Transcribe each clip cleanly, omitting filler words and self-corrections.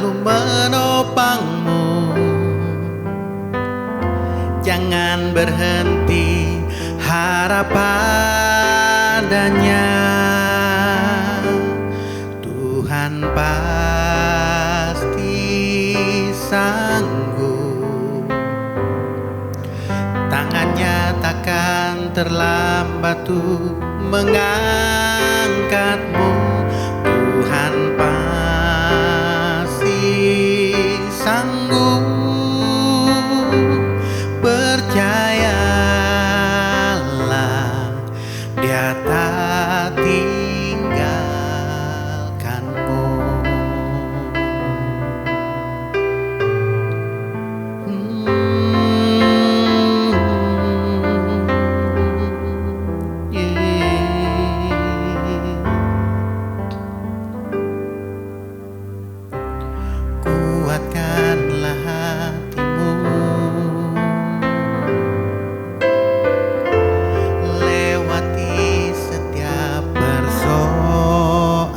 selalu menopangmu. Jangan berhenti harap padanya. Tuhan pasti sanggup. Tangannya takkan terlambat untuk mengangkatmu. Tuhan pasti sanggup. Percayalah, Dia tak tinggalkanmu. Kuatkanlah hatimu, lewati setiap persoalan.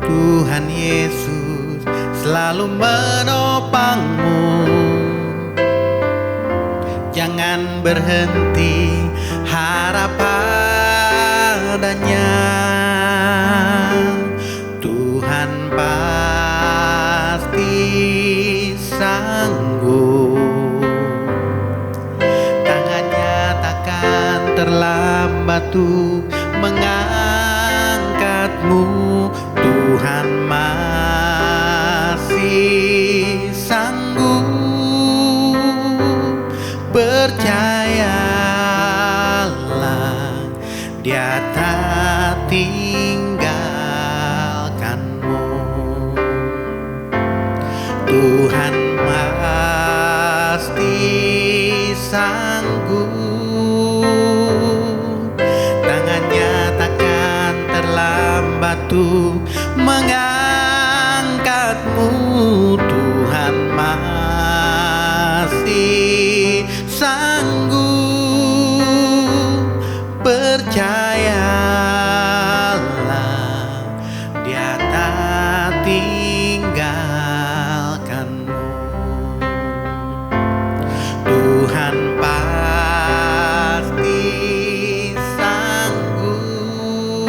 Tuhan Yesus selalu menopangmu. Jangan berhenti harap padanya. Tuhan pasti sanggup. Tangannya takkan terlambat untuk mengangkatmu. Tuhan masih sanggup. Percayalah, Dia tak tinggalkanmu. Tuhan pasti sanggup. Tangannya takkan terlambat untuk mengangkatmu. Tuhan masih sanggup. Percayalah, Dia tak tinggalkanmu. Tuhan pasti sanggup.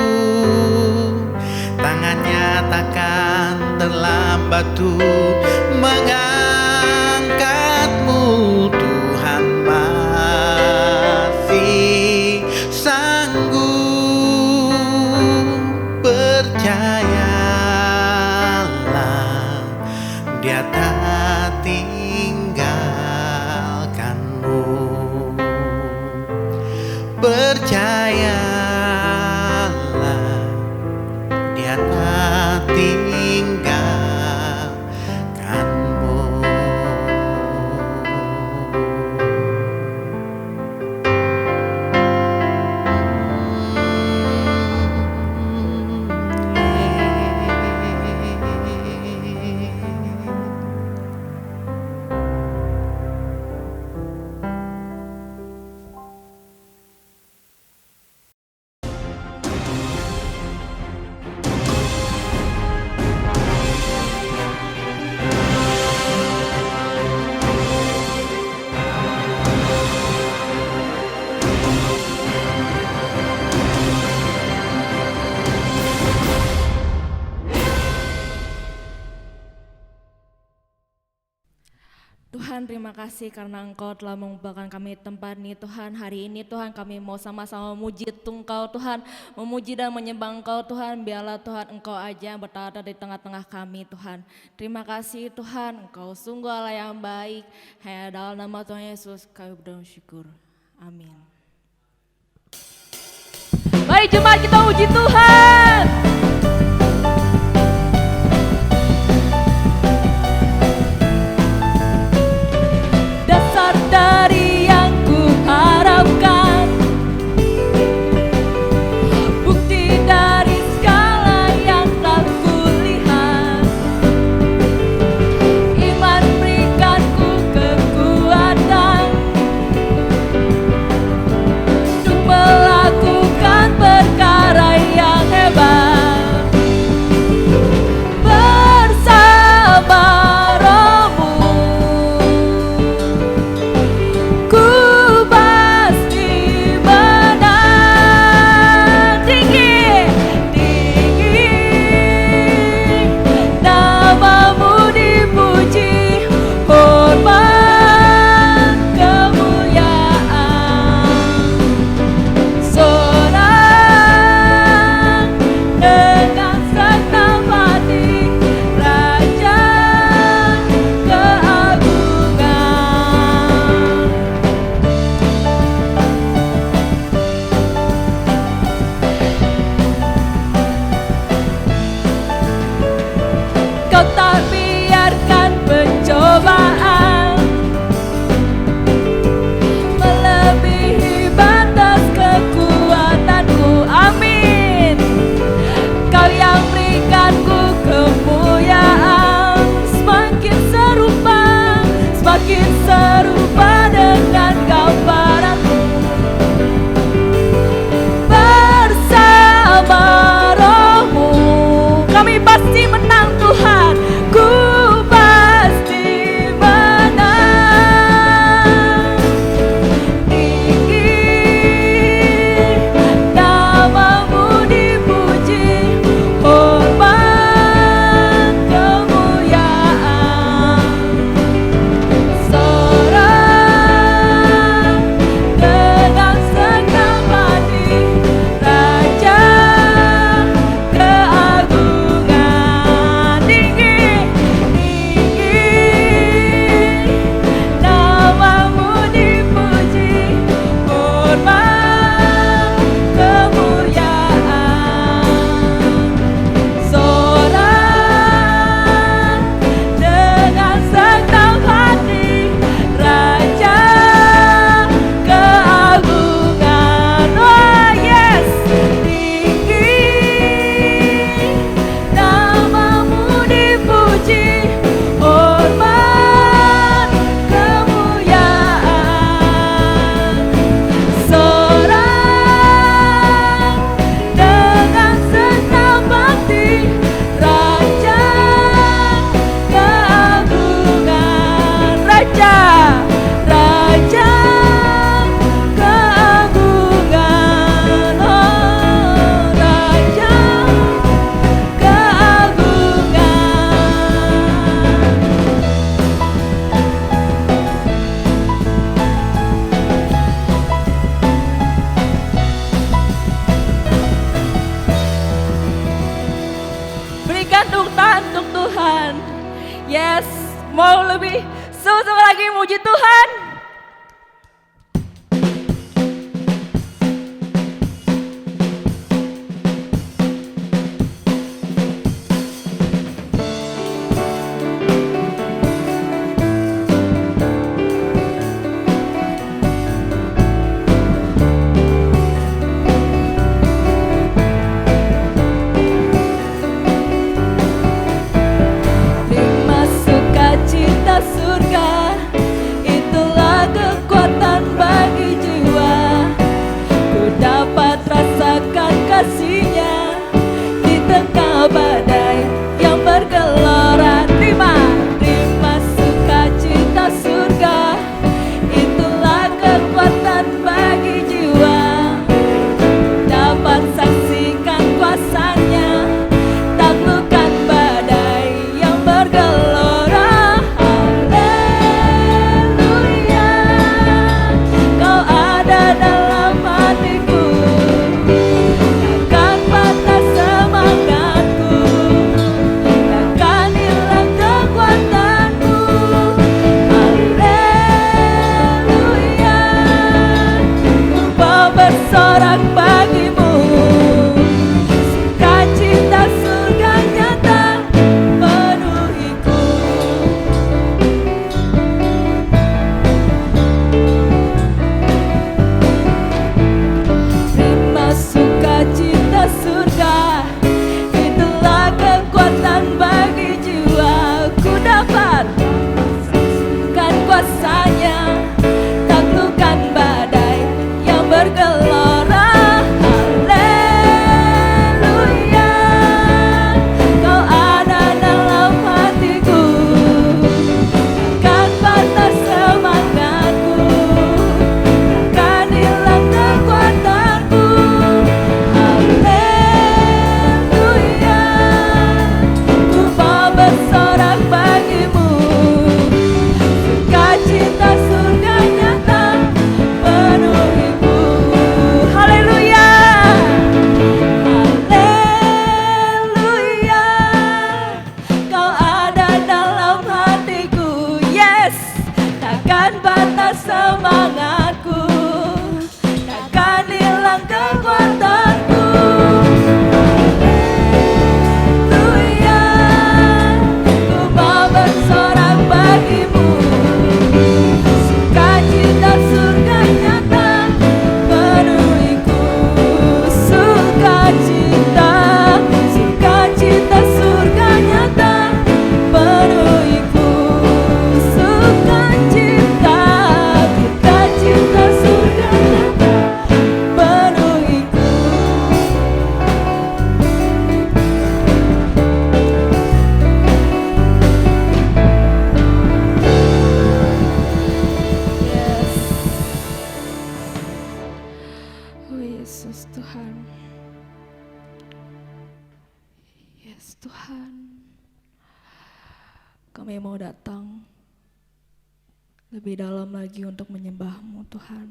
Tangannya takkan terlambat untuk mengangkatmu. Tuhan masih sanggup. Percayalah, Dia tak tinggalkanmu. Percayalah, Dia tak tinggalkanmu. Tuhan, terima kasih karena Engkau telah membukakan kami tempat ini Tuhan. Hari ini Tuhan kami mau sama-sama memuji Engkau Tuhan, memuji dan menyembah Engkau Tuhan. Biarlah Tuhan Engkau aja yang berada di tengah-tengah kami Tuhan. Terima kasih Tuhan, Engkau sungguh Allah yang baik. Hanya dalam nama Tuhan Yesus kami bersyukur. Amin. Baik jemaat, kita uji Tuhan. Dasar dari yang ku harapkan, bukti dari segala yang telah ku lihat. Iman berikan ku kekuatan untuk melakukan perkara yang hebat. tanduk Tuhan. Yes, mau lebih sama-sama lagi muji Tuhan. Terima sukacita surga, itulah kekuatan bagi jiwa. Ku dapat rasakan kasih-Nya di tengah badai yang bergelora. Terima sukacita surga, itulah kekuatan bagi jiwa. Dapat saksikan kuasa-Nya, taklukkan badai yang bergelora. Haleluya, Kau ada dalam hatiku, takkan patah semangatku, takkan hilang kekuatanku. Haleluya, ku mau bersorak bagimu, sukacita surga nyata penuhiku. Terima sukacita surga, itulah kekuatan bagi jiwa. Ku dapat kan kuasa-Nya, taklukkan badai yang bergelora. Haleluya, Kau ada dalam hatiku, takkan patah semangatku, takkan hilang kekuatanku. Haleluya, ku mau bersorak bagimu, sukacita surga nyata penuhiku. Haleluya, haleluya, Kau ada dalam hatiku. Yes, takkan patah semangatku, takkan hilang kekuatanku. Haleluya, ku mau bersorak bagimu, sukacita surga nyata penuhiku. Sukacita, sukacita surga nyata penuhiku. Sukacita, sukacita surga nyata penuhiku. Yes. Oh Yesus Tuhan. Yes Tuhan. Kami mau datang lebih dalam lagi untuk menyembah-Mu Tuhan.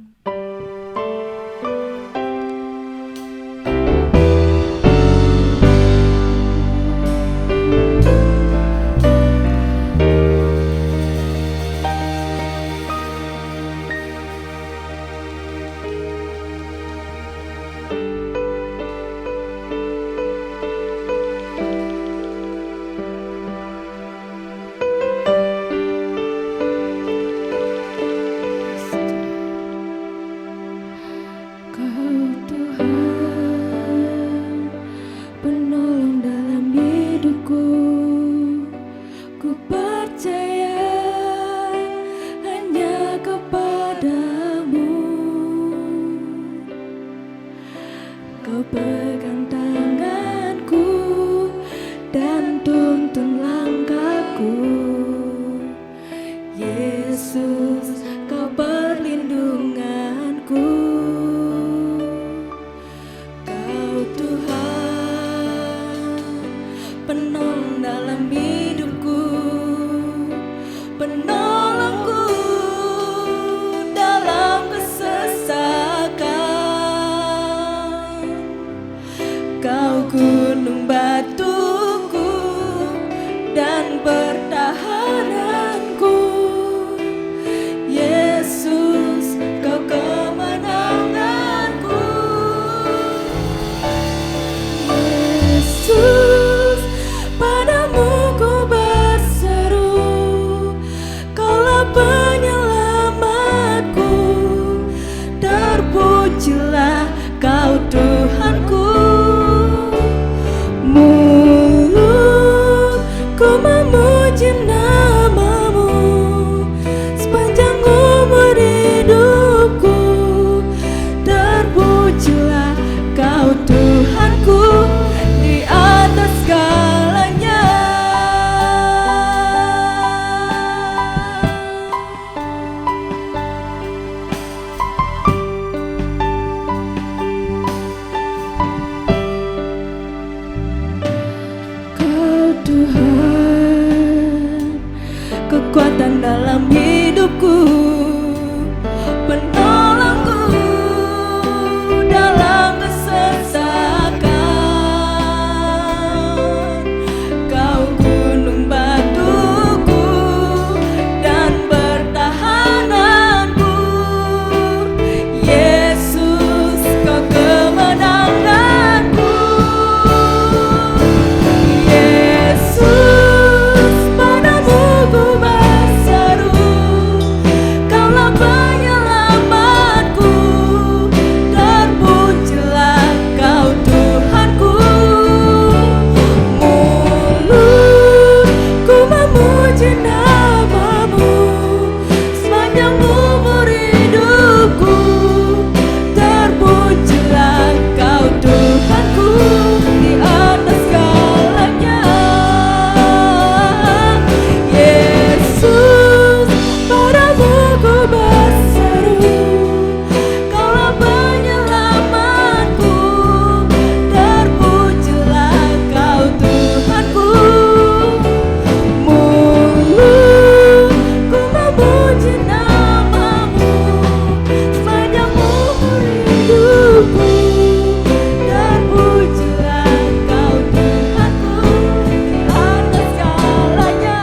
Kau gunung batuku, pertahananku. Yesus, Kau kemenanganku. Yesus, padamu ku berseru, Kaulah penyelamatku. Terpujilah Kau Tuhanku. Mulutku memuji namamu sepanjang umur hidupku. Terpujilah Kau Tuhanku di atas segalanya. Kau Tuhan, kekuatan dalam hidupku, penolongku dalam kesesakan. Kau gunung batuku dan pertahananku. Yesus, Kau kemenanganku. Yesus, padamu ku berseru, Kaulah penyelamatku. Terpujilah Kau Tuhanku. Mulutku memuji namamu sepanjang umur hidupku. Terpujilah Kau Tuhanku di atas segalanya. Yesus, padamu ku berseru, Kaulah penyelamatku. Terpujilah Kau Tuhanku. Mulutku memuji namamu sepanjang umur hidupku. Terpujilah Kau Tuhanku di atas segalanya.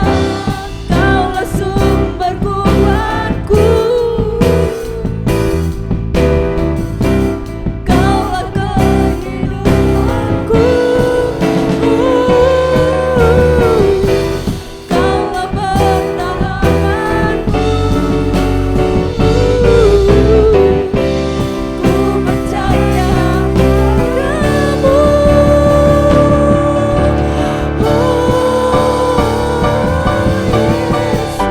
Kaulah sumber kuatku, Kaulah kehidupanku. Kaulah pertahananku. Ku percaya padamu. Yesus,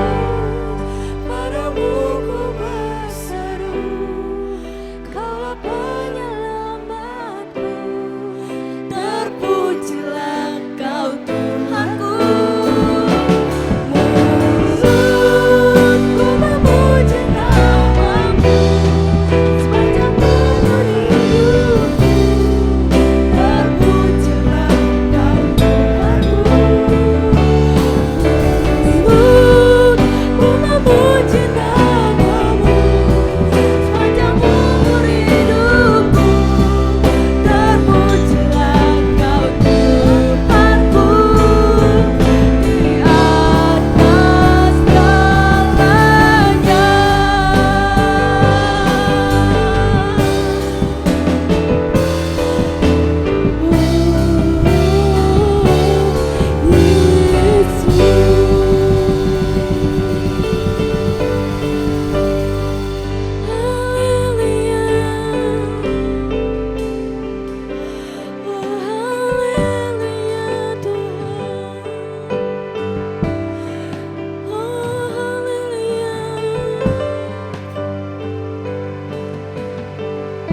padamu ku berseru, Kaulah penyelamatku. Terpujilah Kau Tuhanku. Mulutku memuji namamu sepanjang umur hidupku. Terpujilah Kau Tuhanku. Mulutku memuji namamu sepanjang umur hidupku. Terpujilah Kau Tuhanku di atas segalanya.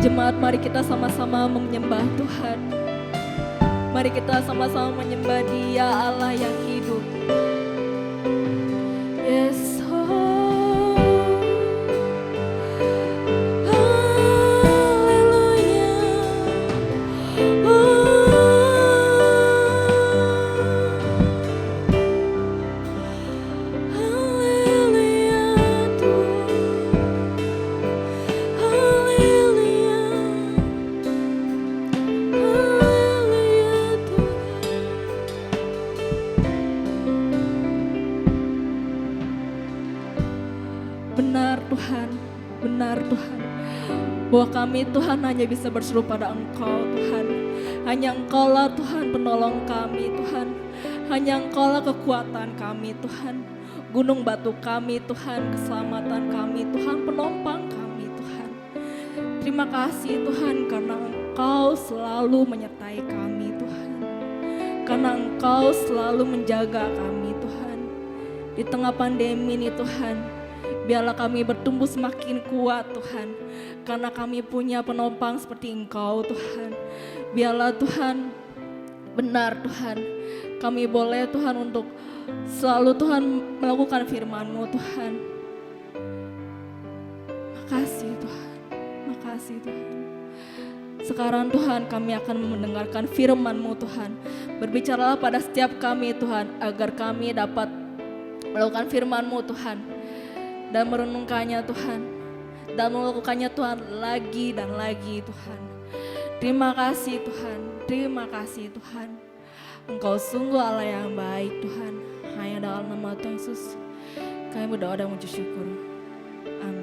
Jemaat, mari kita sama-sama menyembah Tuhan. Mari kita sama-sama menyembah Dia, Allah yang hidup. Yes, oh, haleluya. Haleluya Tuhan. Haleluya. Haleluya Tuhan. Benar Tuhan, benar Tuhan. Bahwa kami Tuhan hanya bisa berseru pada Engkau Tuhan. Hanya Engkau lah Tuhan penolong kami Tuhan. Hanya Engkau lah kekuatan kami Tuhan. Gunung batu kami Tuhan, keselamatan kami Tuhan, penopang kami Tuhan. Terima kasih Tuhan karena Engkau selalu menyertai kami Tuhan. Karena Engkau selalu menjaga kami Tuhan. Di tengah pandemi ini Tuhan, biarlah kami bertumbuh semakin kuat Tuhan. Karena kami punya penopang seperti Engkau Tuhan. Biarlah Tuhan, benar Tuhan, kami boleh Tuhan untuk selalu Tuhan melakukan firman-Mu Tuhan. Makasih Tuhan, makasih Tuhan. Sekarang Tuhan kami akan mendengarkan firman-Mu Tuhan. Berbicaralah pada setiap kami Tuhan, agar kami dapat melakukan firman-Mu Tuhan. Dan merenungkannya Tuhan. Dan melakukannya Tuhan lagi dan lagi Tuhan. Terima kasih Tuhan, terima kasih Tuhan. Engkau sungguh Allah yang baik Tuhan. Hanya dalam nama Tuhan Yesus kami berdoa dan mengucap syukur. Amin.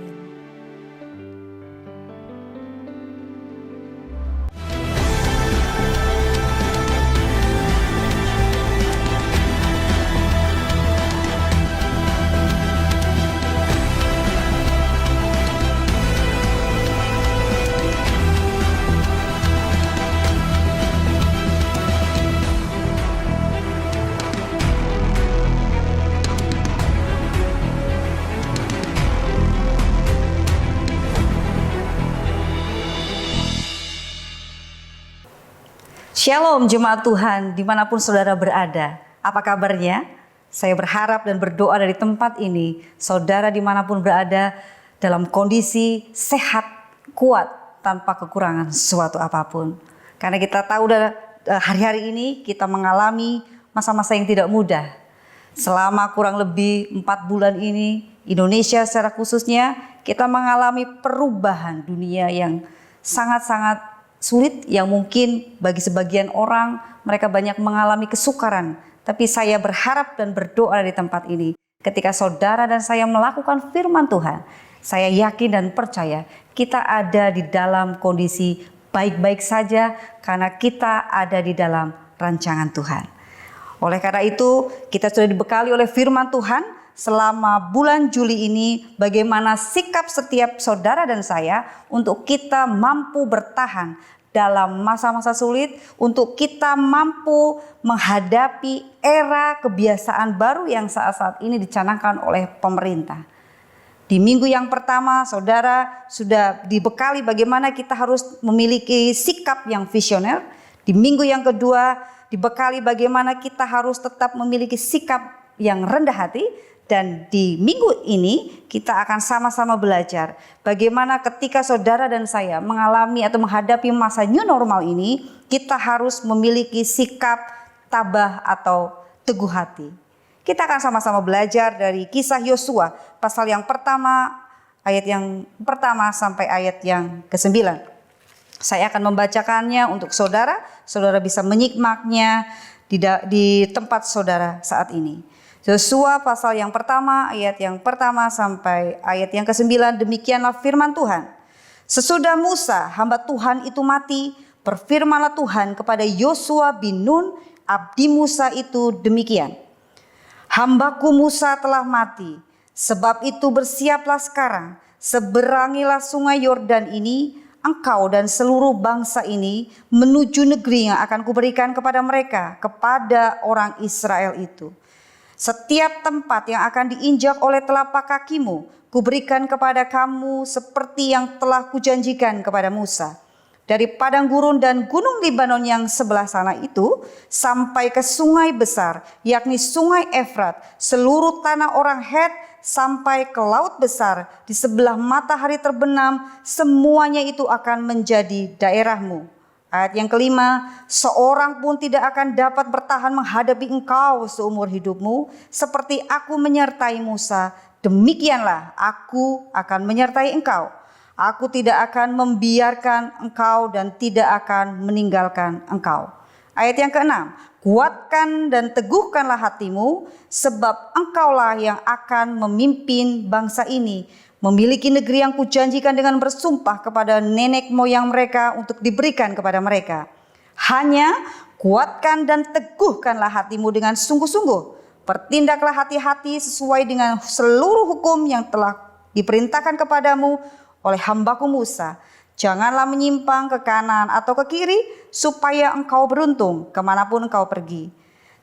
Shalom jemaat Tuhan dimanapun saudara berada. Apa kabarnya? Saya berharap dan berdoa dari tempat ini saudara dimanapun berada dalam kondisi sehat, kuat, tanpa kekurangan suatu apapun. Karena kita tahu hari-hari ini kita mengalami masa-masa yang tidak mudah. Selama kurang lebih 4 bulan ini Indonesia secara khususnya kita mengalami perubahan dunia yang sangat-sangat sulit, yang mungkin bagi sebagian orang mereka banyak mengalami kesukaran. Tapi saya berharap dan berdoa di tempat ini, ketika saudara dan saya melakukan firman Tuhan, saya yakin dan percaya kita ada di dalam kondisi baik-baik saja karena kita ada di dalam rancangan Tuhan. Oleh karena itu kita sudah dibekali oleh firman Tuhan selama bulan Juli ini, bagaimana sikap setiap saudara dan saya untuk kita mampu bertahan dalam masa-masa sulit, untuk kita mampu menghadapi era kebiasaan baru yang saat-saat ini dicanangkan oleh pemerintah. Di minggu yang pertama, saudara sudah dibekali bagaimana kita harus memiliki sikap yang visioner. Di minggu yang kedua, dibekali bagaimana kita harus tetap memiliki sikap yang rendah hati. Dan di minggu ini kita akan sama-sama belajar bagaimana ketika saudara dan saya mengalami atau menghadapi masa new normal ini, kita harus memiliki sikap tabah atau teguh hati. Kita akan sama-sama belajar dari kisah Yosua pasal yang pertama, ayat yang pertama sampai ayat yang ke-9. Saya akan membacakannya untuk saudara, saudara bisa menyikmaknya di tempat saudara saat ini. Yosua pasal yang pertama, ayat yang pertama sampai ayat yang ke-9, demikianlah firman Tuhan. Sesudah Musa, hamba Tuhan itu mati, berfirmanlah Tuhan kepada Yosua bin Nun, abdi Musa itu demikian. Hambaku Musa telah mati, sebab itu bersiaplah sekarang, seberangilah sungai Yordan ini, engkau dan seluruh bangsa ini menuju negeri yang akan kuberikan kepada mereka, kepada orang Israel itu. Setiap tempat yang akan diinjak oleh telapak kakimu, kuberikan kepada kamu seperti yang telah kujanjikan kepada Musa. Dari padang gurun dan gunung Libanon yang sebelah sana itu, sampai ke sungai besar, yakni sungai Efrat, seluruh tanah orang Het, sampai ke laut besar, di sebelah matahari terbenam, semuanya itu akan menjadi daerahmu. Ayat yang kelima, seorang pun tidak akan dapat bertahan menghadapi engkau seumur hidupmu, seperti aku menyertai Musa, demikianlah aku akan menyertai engkau. Aku tidak akan membiarkan engkau dan tidak akan meninggalkan engkau. Ayat yang keenam, kuatkan dan teguhkanlah hatimu, sebab engkaulah yang akan memimpin bangsa ini. memiliki negeri yang kujanjikan dengan bersumpah kepada nenek moyang mereka untuk diberikan kepada mereka. Hanya kuatkan dan teguhkanlah hatimu dengan sungguh-sungguh. Bertindaklah hati-hati sesuai dengan seluruh hukum yang telah diperintahkan kepadamu oleh hambaku Musa. Janganlah menyimpang ke kanan atau ke kiri supaya engkau beruntung kemanapun engkau pergi.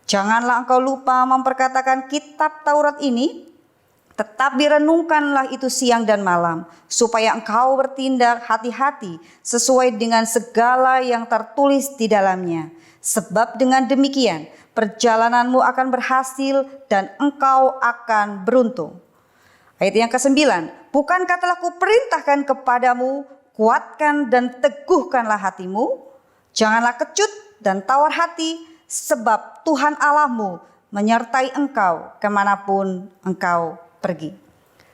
Janganlah engkau lupa memperkatakan kitab Taurat ini, tetap direnungkanlah itu siang dan malam, supaya engkau bertindak hati-hati sesuai dengan segala yang tertulis di dalamnya. Sebab dengan demikian perjalananmu akan berhasil dan engkau akan beruntung. Ayat yang ke-9, bukankah telah kuperintahkan kepadamu, kuatkan dan teguhkanlah hatimu, janganlah kecut dan tawar hati, sebab Tuhan Allahmu menyertai engkau kemanapun engkau pergi.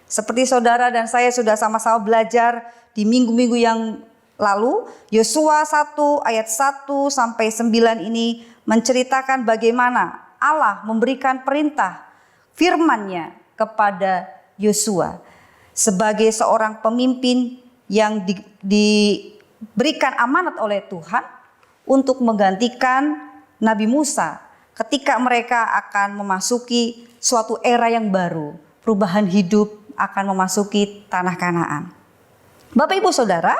Seperti saudara dan saya sudah sama-sama belajar di minggu-minggu yang lalu, Yosua 1 ayat 1 sampai 9 ini menceritakan bagaimana Allah memberikan perintah firman-Nya kepada Yosua sebagai seorang pemimpin yang diberikan amanat oleh Tuhan untuk menggantikan Nabi Musa ketika mereka akan memasuki suatu era yang baru. Perubahan hidup akan memasuki tanah Kanaan. Bapak Ibu Saudara,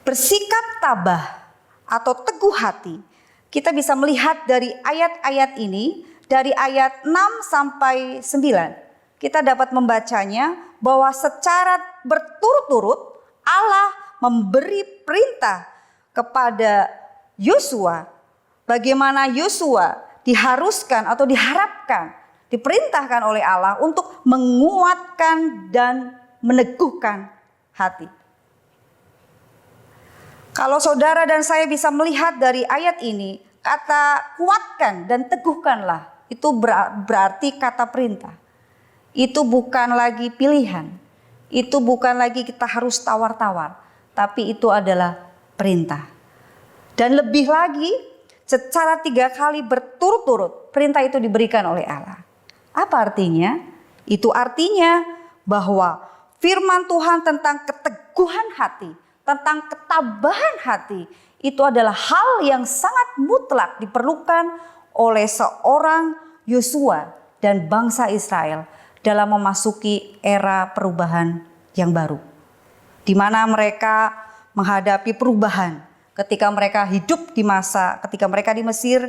bersikap tabah atau teguh hati, kita bisa melihat dari ayat-ayat ini, dari ayat 6 sampai 9. Kita dapat membacanya bahwa secara berturut-turut Allah memberi perintah kepada Yosua, bagaimana Yosua diharuskan atau diharapkan, diperintahkan oleh Allah untuk menguatkan dan meneguhkan hati. Kalau saudara dan saya bisa melihat dari ayat ini, kata kuatkan dan teguhkanlah itu berarti kata perintah. Itu bukan lagi pilihan, itu bukan lagi kita harus tawar-tawar, tapi itu adalah perintah. Dan lebih lagi, secara 3 kali berturut-turut perintah itu diberikan oleh Allah. Apa artinya? Itu artinya bahwa firman Tuhan tentang keteguhan hati, tentang ketabahan hati, itu adalah hal yang sangat mutlak diperlukan oleh seorang Yosua dan bangsa Israel dalam memasuki era perubahan yang baru, di mana mereka menghadapi perubahan ketika mereka hidup di masa, ketika mereka di Mesir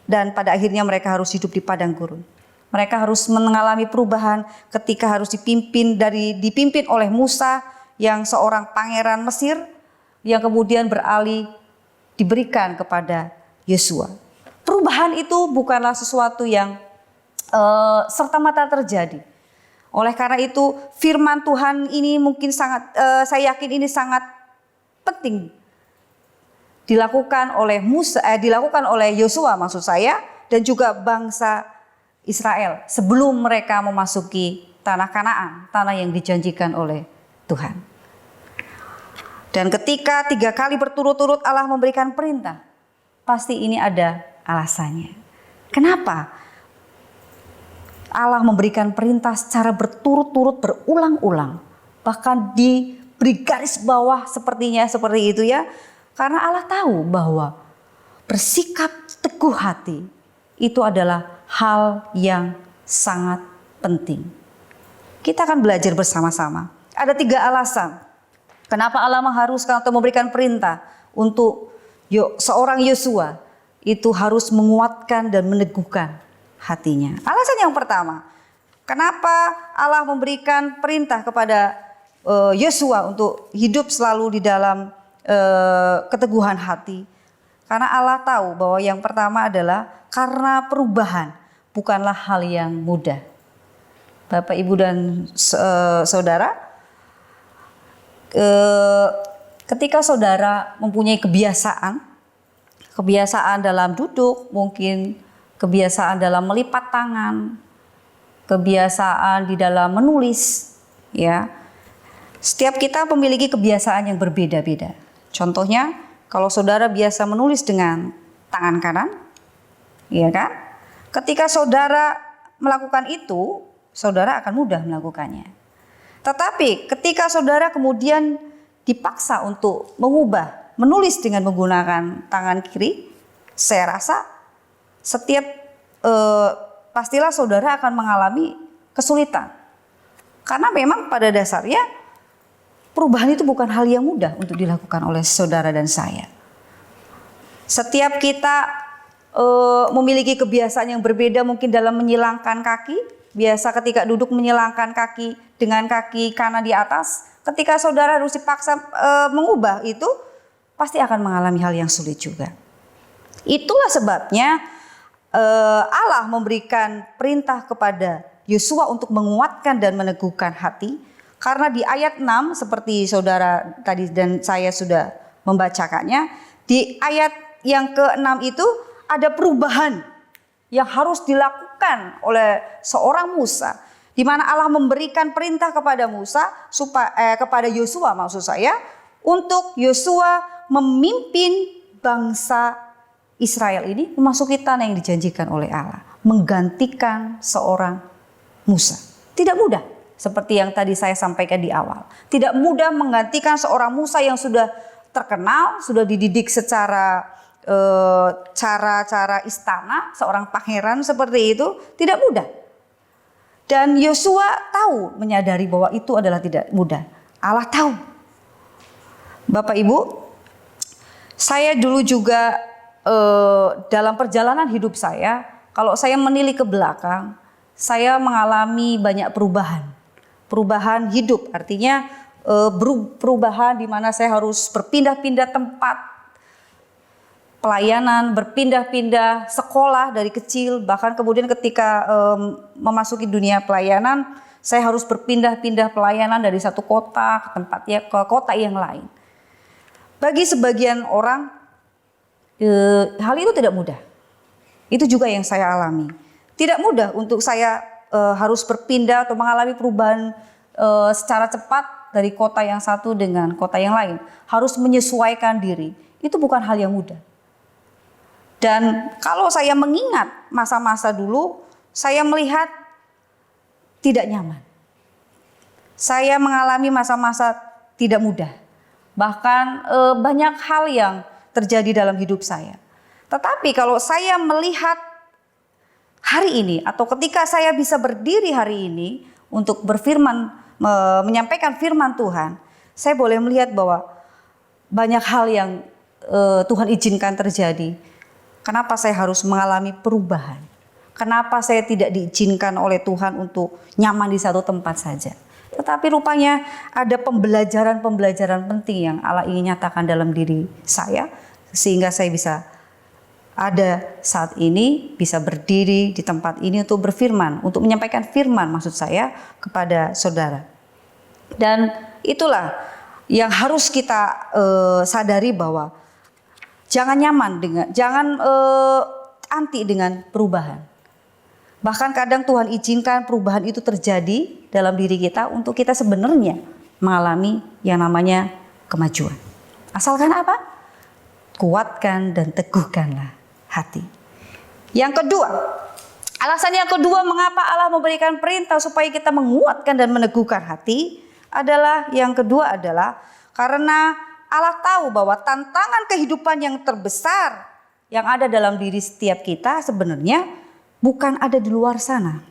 dan pada akhirnya mereka harus hidup di padang gurun. Mereka harus mengalami perubahan ketika harus dipimpin oleh Musa yang seorang pangeran Mesir yang kemudian beralih diberikan kepada Yosua. Perubahan itu bukanlah sesuatu yang serta-merta terjadi. Oleh karena itu firman Tuhan ini mungkin sangat, saya yakin ini sangat penting dilakukan oleh Yosua maksud saya, dan juga bangsa Israel sebelum mereka memasuki tanah Kanaan, tanah yang dijanjikan oleh Tuhan. Dan ketika 3 kali berturut-turut Allah memberikan perintah, pasti ini ada alasannya. Kenapa Allah memberikan perintah secara berturut-turut berulang-ulang, bahkan diberi garis bawah seperti itu ya? Karena Allah tahu bahwa bersikap teguh hati itu adalah hal yang sangat penting. Kita akan belajar bersama-sama. Ada 3 alasan kenapa Allah mengharuskan atau memberikan perintah untuk seorang Yosua itu harus menguatkan dan meneguhkan hatinya. Alasan yang pertama, kenapa Allah memberikan perintah kepada Yosua untuk hidup selalu di dalam keteguhan hati? Karena Allah tahu bahwa yang pertama adalah karena perubahan bukanlah hal yang mudah. Bapak, Ibu dan saudara, ketika saudara mempunyai kebiasaan dalam duduk, mungkin kebiasaan dalam melipat tangan, kebiasaan di dalam menulis, ya. Setiap kita memiliki kebiasaan yang berbeda-beda. Contohnya, kalau saudara biasa menulis dengan tangan kanan, ya kan? Ketika saudara melakukan itu, saudara akan mudah melakukannya. Tetapi ketika saudara kemudian dipaksa untuk mengubah, menulis dengan menggunakan tangan kiri, saya rasa pastilah saudara akan mengalami kesulitan. Karena memang pada dasarnya perubahan itu bukan hal yang mudah untuk dilakukan oleh saudara dan saya. Setiap kita memiliki kebiasaan yang berbeda mungkin dalam menyilangkan kaki. Biasa ketika duduk menyilangkan kaki dengan kaki kanan di atas. Ketika saudara harus dipaksa mengubah itu, pasti akan mengalami hal yang sulit juga. Itulah sebabnya Allah memberikan perintah kepada Yosua untuk menguatkan dan meneguhkan hati. Karena di ayat 6 seperti saudara tadi dan saya sudah membacakannya, di ayat yang ke-6 itu ada perubahan yang harus dilakukan oleh seorang Musa, di mana Allah memberikan perintah kepada kepada Yosua maksud saya, untuk Yosua memimpin bangsa Israel ini memasuki tanah yang dijanjikan oleh Allah, menggantikan seorang Musa. Tidak mudah, seperti yang tadi saya sampaikan di awal. Tidak mudah menggantikan seorang Musa yang sudah terkenal, sudah dididik secara cara-cara istana, seorang pangeran seperti itu, tidak mudah. Dan Yosua tahu, menyadari bahwa itu adalah tidak mudah. Allah tahu. Bapak Ibu, saya dulu juga dalam perjalanan hidup saya, kalau saya menilik ke belakang, saya mengalami banyak perubahan. Perubahan hidup, artinya perubahan di mana saya harus berpindah-pindah tempat pelayanan, berpindah-pindah sekolah dari kecil, bahkan kemudian ketika memasuki dunia pelayanan, saya harus berpindah-pindah pelayanan dari satu kota ke kota yang lain. Bagi sebagian orang, hal itu tidak mudah. Itu juga yang saya alami. Tidak mudah untuk saya harus berpindah atau mengalami perubahan secara cepat dari kota yang satu dengan kota yang lain. Harus menyesuaikan diri. Itu bukan hal yang mudah. Dan kalau saya mengingat masa-masa dulu, saya melihat tidak nyaman. Saya mengalami masa-masa tidak mudah. Bahkan banyak hal yang terjadi dalam hidup saya. Tetapi kalau saya melihat hari ini atau ketika saya bisa berdiri hari ini untuk berfirman, menyampaikan firman Tuhan, saya boleh melihat bahwa banyak hal yang Tuhan izinkan terjadi. Kenapa saya harus mengalami perubahan? Kenapa saya tidak diizinkan oleh Tuhan untuk nyaman di satu tempat saja? Tetapi rupanya ada pembelajaran-pembelajaran penting yang Allah ingin nyatakan dalam diri saya, sehingga saya bisa ada saat ini, bisa berdiri di tempat ini untuk berfirman, untuk menyampaikan firman maksud saya kepada saudara. Dan itulah yang harus kita sadari, bahwa jangan nyaman jangan anti dengan perubahan. Bahkan kadang Tuhan izinkan perubahan itu terjadi dalam diri kita untuk kita sebenarnya mengalami yang namanya kemajuan. Asalkan apa? Kuatkan dan teguhkanlah hati. Yang kedua, alasan yang kedua mengapa Allah memberikan perintah supaya kita menguatkan dan meneguhkan hati adalah, yang kedua adalah karena Allah tahu bahwa tantangan kehidupan yang terbesar yang ada dalam diri setiap kita sebenarnya bukan ada di luar sana,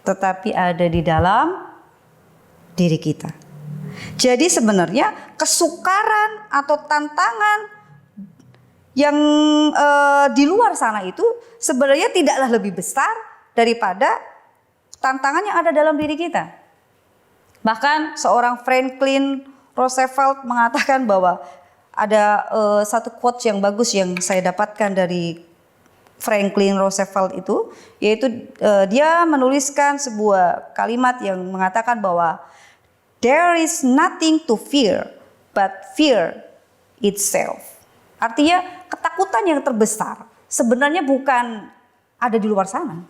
tetapi ada di dalam diri kita. Jadi sebenarnya kesukaran atau tantangan yang di luar sana itu sebenarnya tidaklah lebih besar daripada tantangan yang ada dalam diri kita. Bahkan seorang Franklin Roosevelt mengatakan bahwa ada satu quote yang bagus yang saya dapatkan dari Franklin Roosevelt itu, yaitu dia menuliskan sebuah kalimat yang mengatakan bahwa there is nothing to fear but fear itself. Artinya ketakutan yang terbesar sebenarnya bukan ada di luar sana,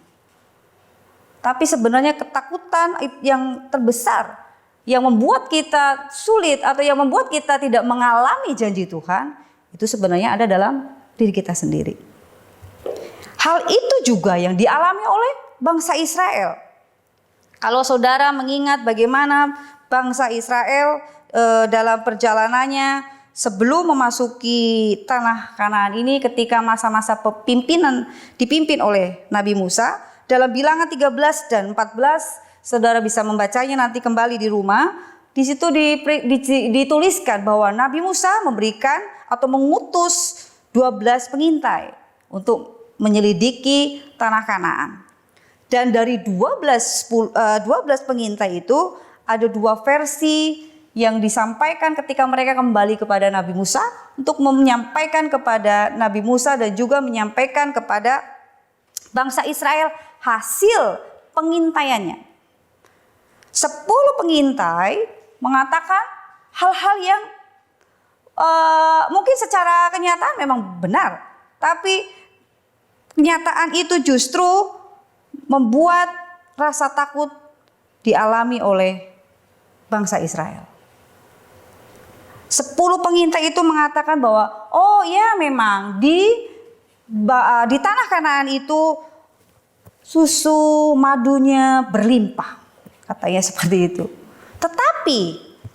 tapi sebenarnya ketakutan yang terbesar yang membuat kita sulit atau yang membuat kita tidak mengalami janji Tuhan, itu sebenarnya ada dalam diri kita sendiri. Hal itu juga yang dialami oleh bangsa Israel. Kalau saudara mengingat bagaimana bangsa Israel dalam perjalanannya sebelum memasuki tanah Kanaan ini, ketika masa-masa pepimpinan dipimpin oleh Nabi Musa, dalam Bilangan 13 dan 14, saudara bisa membacanya nanti kembali di rumah. Di situ dituliskan bahwa Nabi Musa memberikan atau mengutus 12 pengintai untuk menyelidiki tanah Kanaan. Dan dari 12 pengintai itu ada 2 versi yang disampaikan ketika mereka kembali kepada Nabi Musa untuk menyampaikan kepada Nabi Musa dan juga menyampaikan kepada bangsa Israel hasil pengintaiannya. 10 pengintai mengatakan hal-hal yang mungkin secara kenyataan memang benar, tapi kenyataan itu justru membuat rasa takut dialami oleh bangsa Israel. 10 pengintai itu mengatakan bahwa oh ya, memang di tanah Kanaan itu susu madunya berlimpah, katanya seperti itu. Tetapi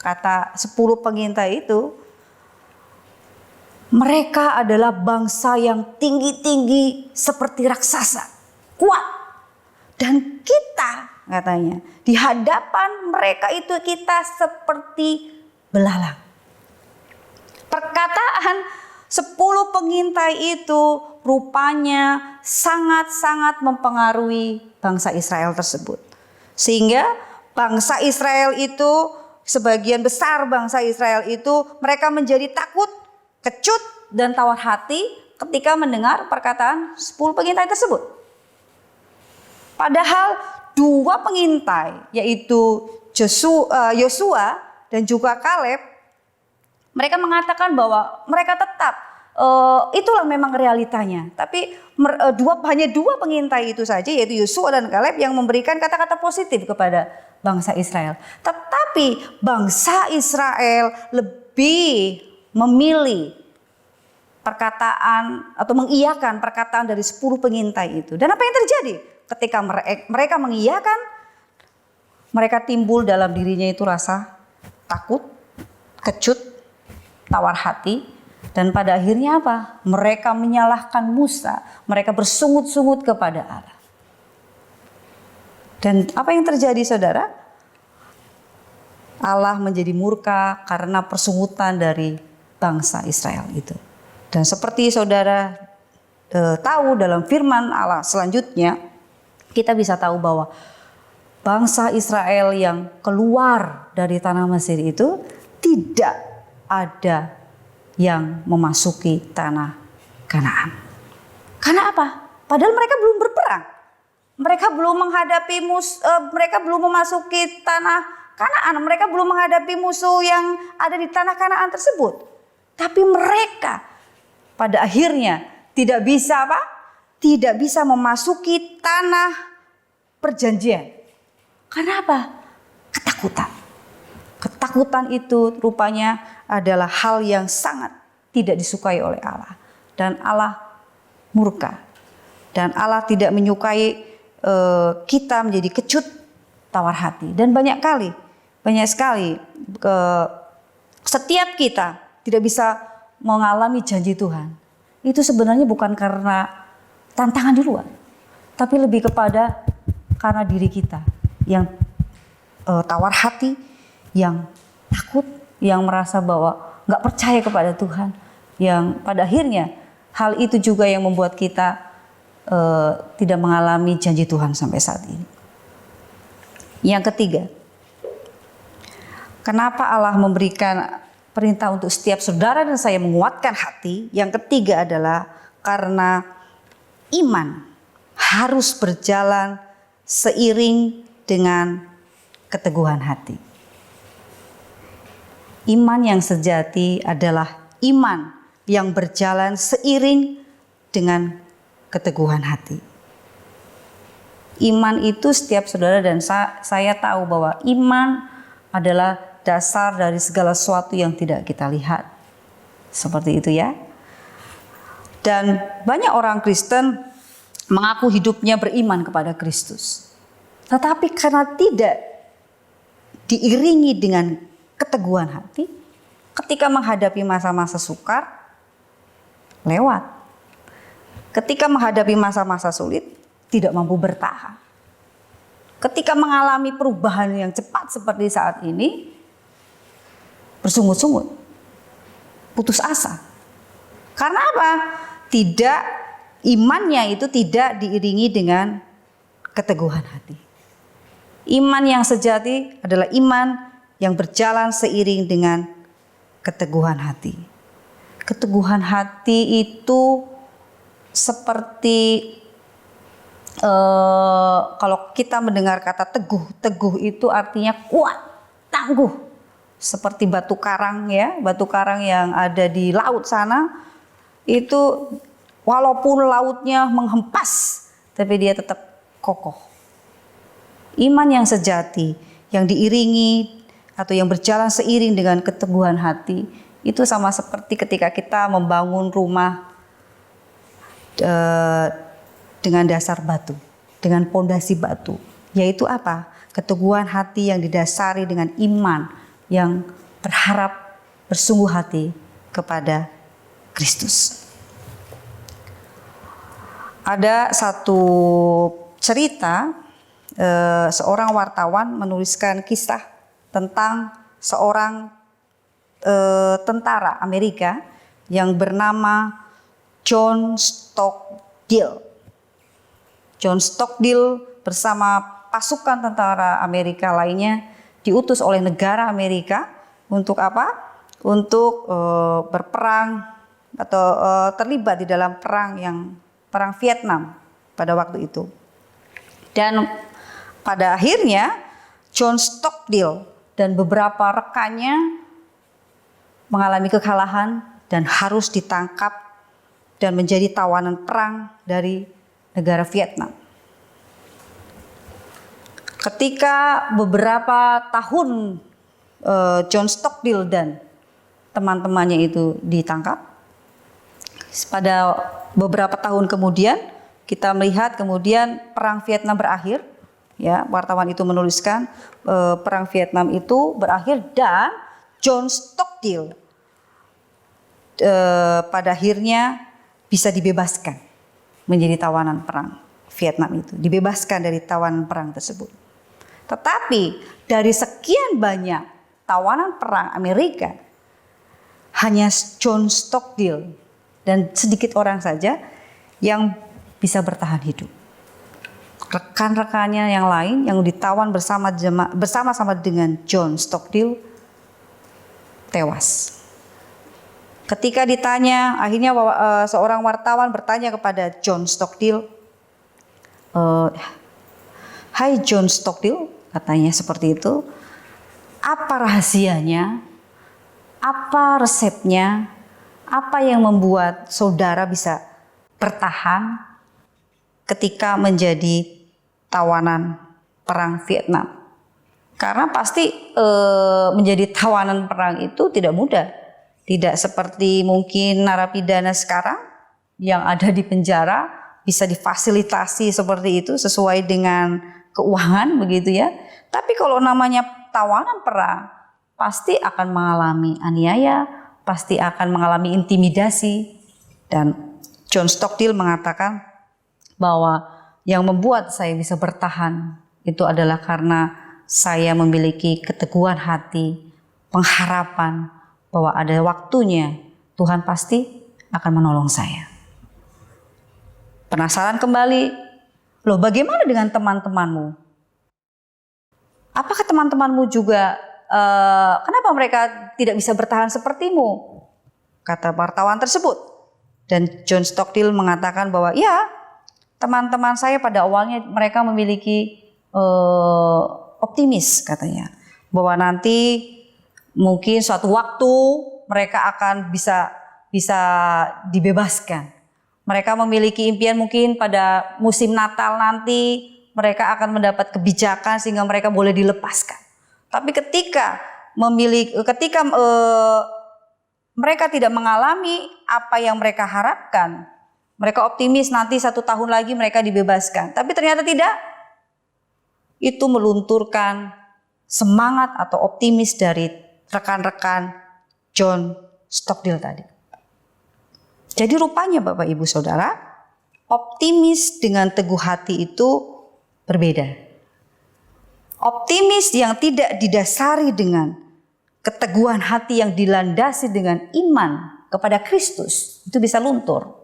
kata 10 pengintai itu, mereka adalah bangsa yang tinggi-tinggi seperti raksasa, kuat. Dan kita, katanya, di hadapan mereka itu kita seperti belalang. Perkataan 10 pengintai itu rupanya sangat-sangat mempengaruhi bangsa Israel tersebut. Sehingga bangsa Israel itu, sebagian besar bangsa Israel itu, mereka menjadi takut, kecut, dan tawar hati ketika mendengar perkataan 10 pengintai tersebut. Padahal 2 pengintai, yaitu Yosua dan juga Kaleb, mereka mengatakan bahwa mereka tetap itulah memang realitanya. Tapi hanya 2 pengintai itu saja, yaitu Yosua dan Kaleb, yang memberikan kata-kata positif kepada bangsa Israel. Tetapi bangsa Israel lebih memilih perkataan atau mengiyakan perkataan dari 10 pengintai itu. Dan apa yang terjadi? Ketika mereka mengiyakan, mereka timbul dalam dirinya itu rasa takut, kecut, tawar hati, dan pada akhirnya apa? Mereka menyalahkan Musa, mereka bersungut-sungut kepada Allah. Dan apa yang terjadi, saudara? Allah menjadi murka karena persungutan dari bangsa Israel itu. Dan seperti saudara tahu dalam firman Allah selanjutnya, kita bisa tahu bahwa bangsa Israel yang keluar dari tanah Mesir itu tidak ada yang memasuki tanah Kanaan. Karena apa? Padahal mereka belum berperang. Mereka belum menghadapi mereka belum memasuki tanah Kanaan. Mereka belum menghadapi musuh yang ada di tanah Kanaan tersebut. Tapi mereka pada akhirnya tidak bisa apa? Tidak bisa memasuki tanah perjanjian. Karena apa? Ketakutan. Ketakutan itu rupanya adalah hal yang sangat tidak disukai oleh Allah. Dan Allah murka. Dan Allah tidak menyukai kita menjadi kecut, tawar hati. Dan banyak sekali setiap kita tidak bisa mengalami janji Tuhan. Itu sebenarnya bukan karena tantangan di luar, tapi lebih kepada karena diri kita yang tawar hati, yang takut, yang merasa bahwa nggak percaya kepada Tuhan, yang pada akhirnya hal itu juga yang membuat kita tidak mengalami janji Tuhan sampai saat ini. Yang ketiga, kenapa Allah memberikan perintah untuk setiap saudara dan saya menguatkan hati? Yang ketiga adalah karena iman harus berjalan seiring dengan keteguhan hati. Iman yang sejati adalah iman yang berjalan seiring dengan keteguhan hati. Iman itu setiap saudara dan saya tahu bahwa iman adalah dasar dari segala sesuatu yang tidak kita lihat. Seperti itu ya. Dan banyak orang Kristen mengaku hidupnya beriman kepada Kristus. Tetapi karena tidak diiringi dengan keteguhan hati, ketika menghadapi masa-masa sukar, lewat. Ketika menghadapi masa-masa sulit, tidak mampu bertahan. Ketika mengalami perubahan yang cepat seperti saat ini, bersungut-sungut, putus asa. Karena apa? Imannya itu tidak diiringi dengan keteguhan hati. Iman yang sejati adalah iman yang berjalan seiring dengan keteguhan hati. Keteguhan hati itu seperti kalau kita mendengar kata teguh, teguh itu artinya kuat, tangguh. Seperti batu karang ya, batu karang yang ada di laut sana, itu walaupun lautnya menghempas, tapi dia tetap kokoh. Iman yang sejati, yang diiringi atau yang berjalan seiring dengan keteguhan hati, itu sama seperti ketika kita membangun rumah dengan dasar batu, dengan pondasi batu. Yaitu apa? Keteguhan hati yang didasari dengan iman yang berharap bersungguh hati kepada Kristus. Ada satu cerita, seorang wartawan menuliskan kisah tentang seorang tentara Amerika yang bernama John Stockdale. John Stockdale bersama pasukan tentara Amerika lainnya diutus oleh negara Amerika untuk apa? Untuk berperang atau terlibat di dalam perang Vietnam pada waktu itu. Dan pada akhirnya John Stockdale dan beberapa rekannya mengalami kekalahan dan harus ditangkap dan menjadi tawanan perang dari negara Vietnam. Ketika beberapa tahun John Stockdale dan teman-temannya itu ditangkap, pada beberapa tahun kemudian kita melihat kemudian perang Vietnam berakhir. Ya, wartawan itu menuliskan perang Vietnam itu berakhir dan John Stockdale pada akhirnya bisa dibebaskan menjadi tawanan perang Vietnam itu, dibebaskan dari tawanan perang tersebut. Tetapi dari sekian banyak tawanan perang Amerika, hanya John Stockdale dan sedikit orang saja yang bisa bertahan hidup. Rekan-rekannya yang lain yang ditawan bersama-sama dengan John Stockdale tewas. Ketika ditanya, akhirnya seorang wartawan bertanya kepada John Stockdale, "Hai John Stockdale," katanya seperti itu, "apa rahasianya? Apa resepnya? Apa yang membuat saudara bisa bertahan ketika menjadi tawanan perang Vietnam?" Karena pasti menjadi tawanan perang itu tidak mudah. Tidak seperti mungkin narapidana sekarang yang ada di penjara bisa difasilitasi seperti itu sesuai dengan keuangan begitu ya. Tapi kalau namanya tawanan perang pasti akan mengalami aniaya, pasti akan mengalami intimidasi. Dan John Stockdale mengatakan bahwa yang membuat saya bisa bertahan itu adalah karena saya memiliki keteguhan hati, pengharapan bahwa ada waktunya Tuhan pasti akan menolong saya. Penasaran kembali, loh bagaimana dengan teman-temanmu? Apakah teman-temanmu juga, kenapa mereka tidak bisa bertahan sepertimu? Kata wartawan tersebut. Dan John Stockdale mengatakan bahwa ya, teman-teman saya pada awalnya mereka memiliki optimis katanya. Bahwa nanti mungkin suatu waktu mereka akan bisa dibebaskan. Mereka memiliki impian mungkin pada musim Natal nanti mereka akan mendapat kebijakan sehingga mereka boleh dilepaskan. Tapi ketika mereka tidak mengalami apa yang mereka harapkan, mereka optimis nanti 1 tahun lagi mereka dibebaskan. Tapi ternyata tidak. itu melunturkan semangat atau optimis dari rekan-rekan John Stockdale tadi. Jadi rupanya Bapak Ibu Saudara, optimis dengan teguh hati itu berbeda. Optimis yang tidak didasari dengan keteguhan hati yang dilandasi dengan iman kepada Kristus itu bisa luntur.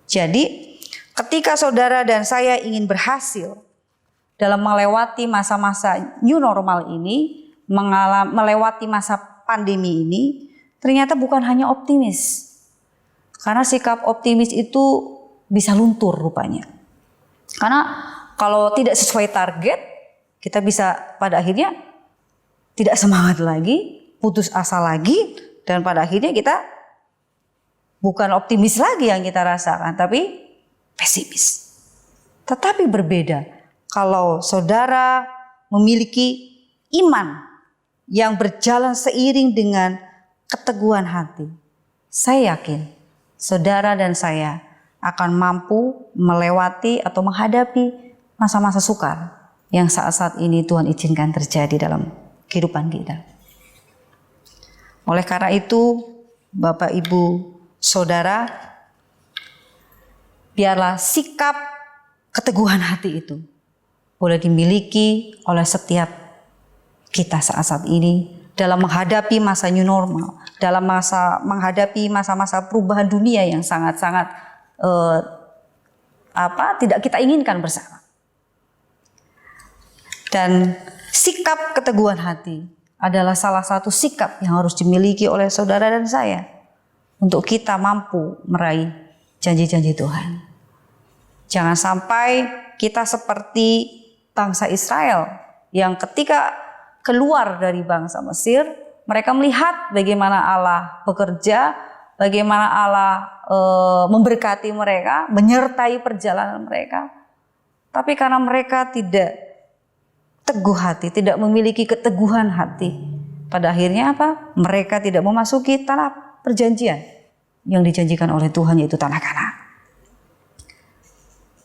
Jadi ketika saudara dan saya ingin berhasil dalam melewati masa-masa new normal ini, melewati masa pandemi ini, ternyata bukan hanya optimis. Karena sikap optimis itu bisa luntur rupanya. Karena kalau tidak sesuai target, kita bisa pada akhirnya tidak semangat lagi, putus asa lagi, dan pada akhirnya kita bukan optimis lagi yang kita rasakan, tapi pesimis. Tetapi berbeda kalau saudara memiliki iman yang berjalan seiring dengan keteguhan hati. Saya yakin saudara dan saya akan mampu melewati atau menghadapi masa-masa sukar yang saat-saat ini Tuhan izinkan terjadi dalam kehidupan kita. Oleh karena itu, Bapak Ibu Saudara, biarlah sikap keteguhan hati itu boleh dimiliki oleh setiap kita saat-saat ini dalam menghadapi masa new normal, dalam menghadapi masa-masa perubahan dunia yang sangat-sangat tidak kita inginkan bersama. Dan sikap keteguhan hati adalah salah satu sikap yang harus dimiliki oleh saudara dan saya untuk kita mampu meraih janji-janji Tuhan. Jangan sampai kita seperti bangsa Israel yang ketika keluar dari bangsa Mesir, mereka melihat bagaimana Allah bekerja, bagaimana Allah memberkati mereka, menyertai perjalanan mereka. Tapi karena mereka tidak teguh hati, tidak memiliki keteguhan hati, pada akhirnya apa? Mereka tidak memasuki tanah perjanjian yang dijanjikan oleh Tuhan, yaitu tanah Kanaan.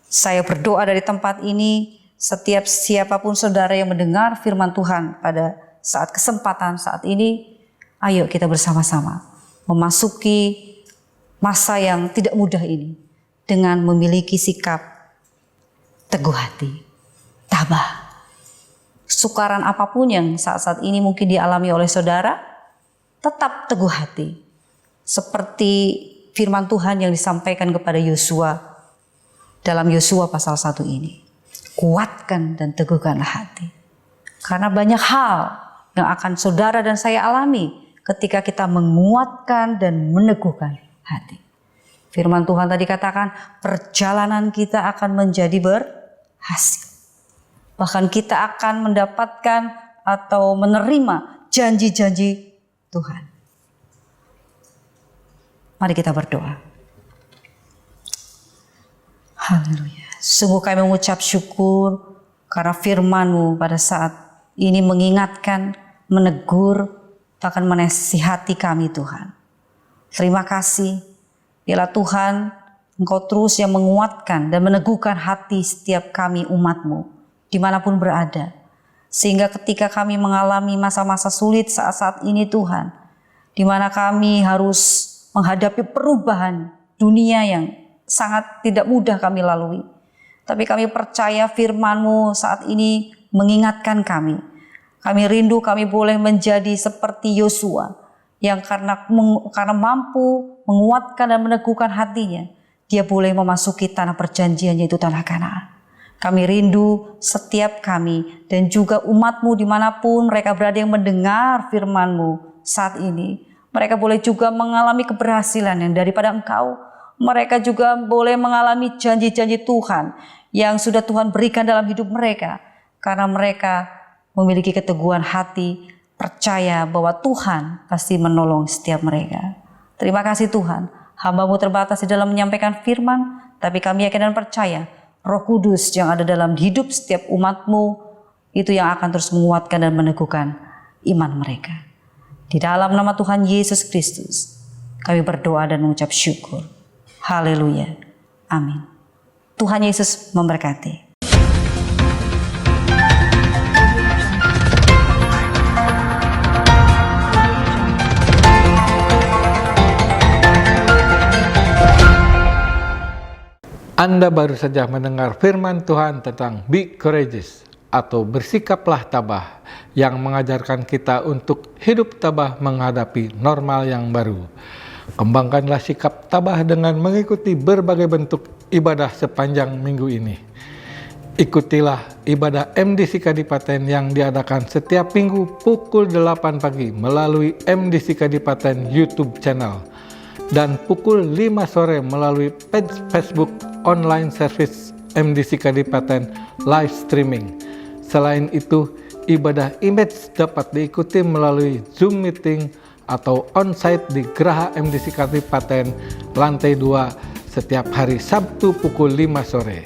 Saya berdoa dari tempat ini, setiap siapapun saudara yang mendengar firman Tuhan pada saat kesempatan saat ini, ayo kita bersama-sama memasuki masa yang tidak mudah ini dengan memiliki sikap teguh hati, tabah. Sukaran apapun yang saat-saat ini mungkin dialami oleh saudara, tetap teguh hati. Seperti firman Tuhan yang disampaikan kepada Yosua dalam Yosua pasal 1 ini. Kuatkan dan teguhkanlah hati. Karena banyak hal yang akan saudara dan saya alami ketika kita menguatkan dan meneguhkan hati. Firman Tuhan tadi katakan, perjalanan kita akan menjadi berhasil. Bahkan kita akan mendapatkan atau menerima janji-janji Tuhan. Mari kita berdoa. Haleluya. Sungguh kami mengucap syukur karena firman-Mu pada saat ini mengingatkan, menegur, bahkan menasihati kami Tuhan. Terima kasih. Biarlah Tuhan, Engkau terus yang menguatkan dan meneguhkan hati setiap kami umat-Mu, dimanapun berada. Sehingga ketika kami mengalami masa-masa sulit saat-saat ini Tuhan, di mana kami harus menghadapi perubahan dunia yang sangat tidak mudah kami lalui. Tapi kami percaya firman-Mu saat ini mengingatkan kami. Kami rindu kami boleh menjadi seperti Yosua yang karena mampu menguatkan dan meneguhkan hatinya, dia boleh memasuki tanah perjanjian, yaitu tanah Kanaan. Kami rindu setiap kami dan juga umat-Mu dimanapun mereka berada yang mendengar firman-Mu saat ini. Mereka boleh juga mengalami keberhasilan yang daripada Engkau. Mereka juga boleh mengalami janji-janji Tuhan yang sudah Tuhan berikan dalam hidup mereka. Karena mereka memiliki keteguhan hati, percaya bahwa Tuhan pasti menolong setiap mereka. Terima kasih Tuhan, hamba-Mu terbatas di dalam menyampaikan firman, tapi kami yakin dan percaya Roh Kudus yang ada dalam hidup setiap umat-Mu itu yang akan terus menguatkan dan meneguhkan iman mereka. Di dalam nama Tuhan Yesus Kristus kami berdoa dan mengucap syukur. Haleluya. Amin. Tuhan Yesus memberkati. Anda baru saja mendengar firman Tuhan tentang Be Courageous atau bersikaplah tabah yang mengajarkan kita untuk hidup tabah menghadapi normal yang baru. Kembangkanlah sikap tabah dengan mengikuti berbagai bentuk ibadah sepanjang minggu ini. Ikutilah ibadah MDC Kadipaten yang diadakan setiap minggu pukul 8 pagi melalui MDC Kadipaten YouTube channel dan pukul 5 sore melalui page Facebook online service MDC Kadipaten live streaming. Selain itu, ibadah image dapat diikuti melalui Zoom meeting atau on-site di Geraha MDC Kadipaten lantai 2 setiap hari Sabtu pukul 5 sore.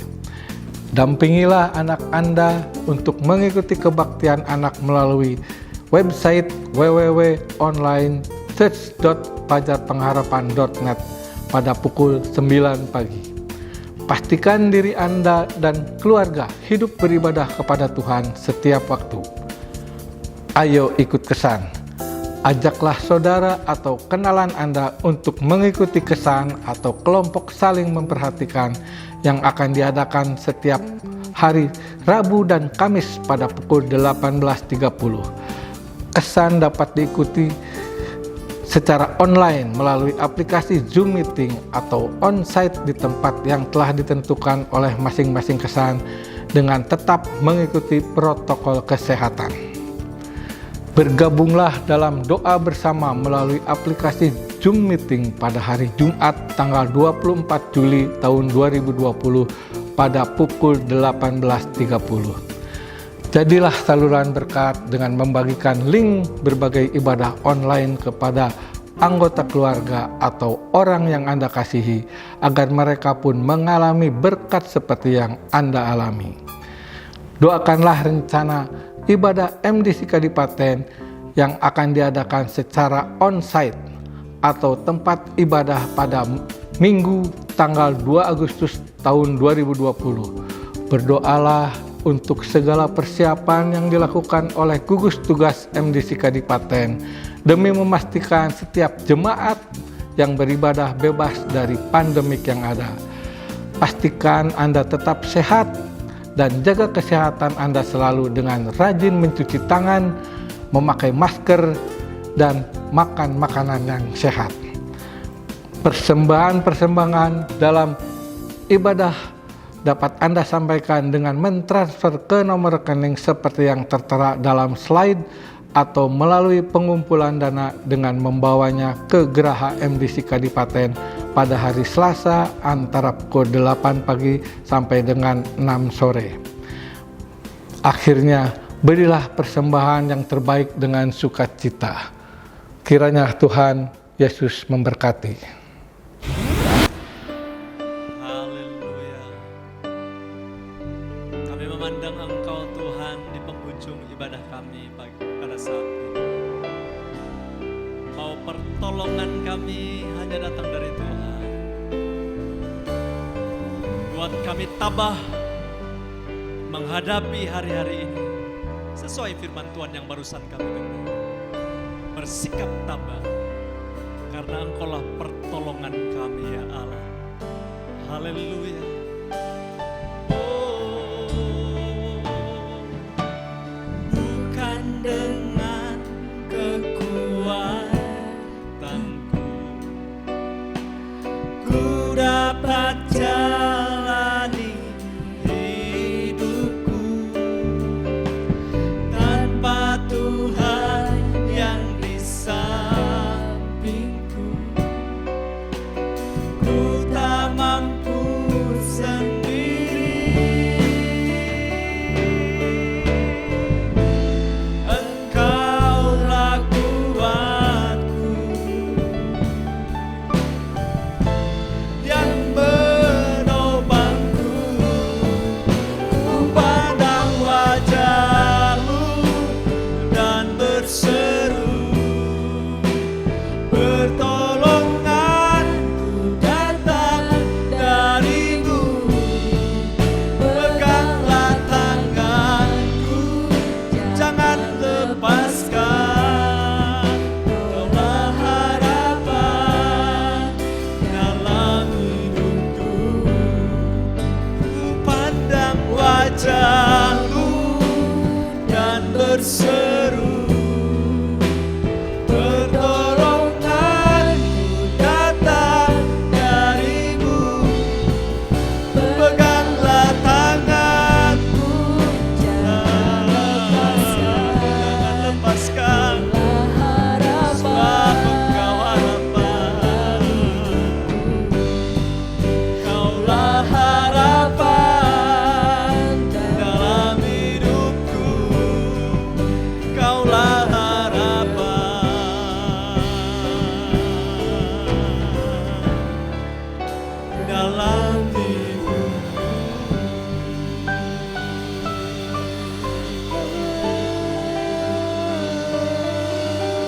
Dampingilah anak Anda untuk mengikuti kebaktian anak melalui website www.onlinechurch.fajarpengharapan.net pada pukul 9 pagi. Pastikan diri Anda dan keluarga hidup beribadah kepada Tuhan setiap waktu. Ayo ikut kesan. Ajaklah saudara atau kenalan Anda untuk mengikuti kesan atau kelompok saling memperhatikan yang akan diadakan setiap hari Rabu dan Kamis pada pukul 18.30. Kesan dapat diikuti secara online melalui aplikasi Zoom Meeting atau on-site di tempat yang telah ditentukan oleh masing-masing kesan dengan tetap mengikuti protokol kesehatan. Bergabunglah dalam doa bersama melalui aplikasi Zoom Meeting pada hari Jumat tanggal 24 Juli tahun 2020 pada pukul 18.30. Jadilah saluran berkat dengan membagikan link berbagai ibadah online kepada anggota keluarga atau orang yang Anda kasihi agar mereka pun mengalami berkat seperti yang Anda alami. Doakanlah rencana ibadah MDC Kadipaten yang akan diadakan secara on-site atau tempat ibadah pada Minggu tanggal 2 Agustus tahun 2020. Berdoalah untuk segala persiapan yang dilakukan oleh gugus tugas MDC Kadipaten demi memastikan setiap jemaat yang beribadah bebas dari pandemik yang ada. Pastikan Anda tetap sehat dan jaga kesehatan Anda selalu dengan rajin mencuci tangan, memakai masker, dan makan makanan yang sehat. Persembahan dalam ibadah dapat Anda sampaikan dengan mentransfer ke nomor rekening seperti yang tertera dalam slide atau melalui pengumpulan dana dengan membawanya ke Geraha MDC Kadipaten pada hari Selasa antara pukul 8 pagi sampai dengan 6 sore. Akhirnya, berilah persembahan yang terbaik dengan sukacita. Kiranya Tuhan Yesus memberkati. Haleluya. Kami memandang Engkau Tuhan di penghujung ibadah kami pada saat ini. Mau pertolongan kami hanya datang dari Tuhan. Buat kami tabah menghadapi hari-hari ini sesuai firman Tuhan yang barusan kami dengar. Bersikap tabah karena Engkaulah pertolongan kami ya Allah. Haleluya. Bukan dengan kekuatanku ku dapat jalani hidupku tanpa Tuhan yang di sampingku. Ku tak mampu jalur dan berseru, pertolonganku datang darimu. Peganglah tanganku, jangan lepaskan, sebab Engkau harapan. Kaulah harapan dalam hidupku, Kaulah harapan dalam hidupku.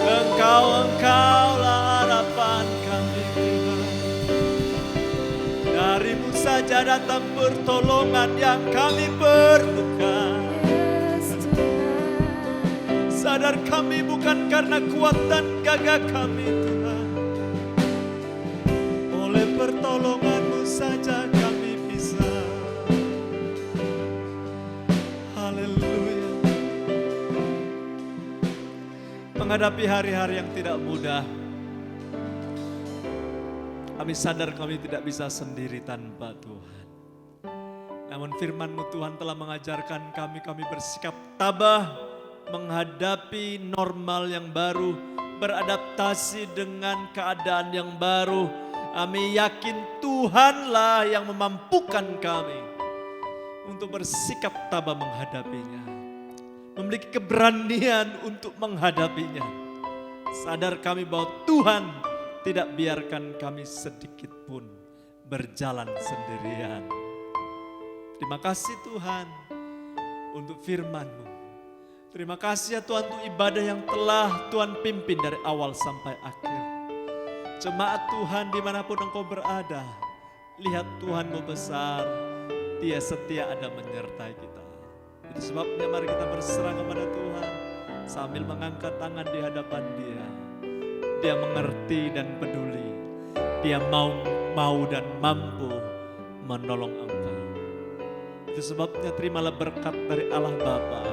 Engkaulah harapan kami Tuhan. Darimu saja datang pertolongan yang kami perlukan. Sadar kami bukan karena kuat dan gagah kami Tuhan. Oleh pertolongan-Mu saja kami bisa. Haleluya. Menghadapi hari-hari yang tidak mudah, kami sadar kami tidak bisa sendiri tanpa Tuhan. Namun firman-Mu Tuhan telah mengajarkan kami bersikap tabah menghadapi normal yang baru, beradaptasi dengan keadaan yang baru. Kami yakin Tuhanlah yang memampukan kami untuk bersikap tabah menghadapinya, memiliki keberanian untuk menghadapinya. Sadar kami bahwa Tuhan tidak biarkan kami sedikit pun berjalan sendirian. Terima kasih Tuhan untuk firman-Mu. Terima kasih ya Tuhan untuk ibadah yang telah Tuhan pimpin dari awal sampai akhir. Jemaat Tuhan dimanapun Engkau berada, lihat Tuhan-Mu besar, Dia setia ada menyertai kita. Itu sebabnya mari kita berserah kepada Tuhan sambil mengangkat tangan di hadapan Dia. Dia mengerti dan peduli. Dia mau dan mampu menolong engkau. Itu sebabnya terimalah berkat dari Allah Bapa,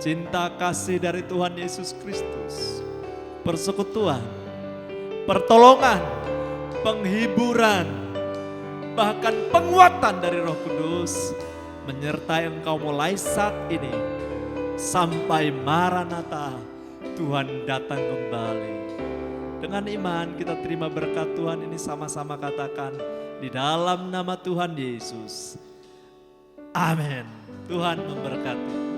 cinta kasih dari Tuhan Yesus Kristus, persekutuan, pertolongan, penghiburan, bahkan penguatan dari Roh Kudus menyertai engkau mulai saat ini sampai Maranatha, Tuhan datang kembali. Dengan iman kita terima berkat Tuhan ini, sama-sama katakan di dalam nama Tuhan Yesus. Amin. Tuhan memberkati.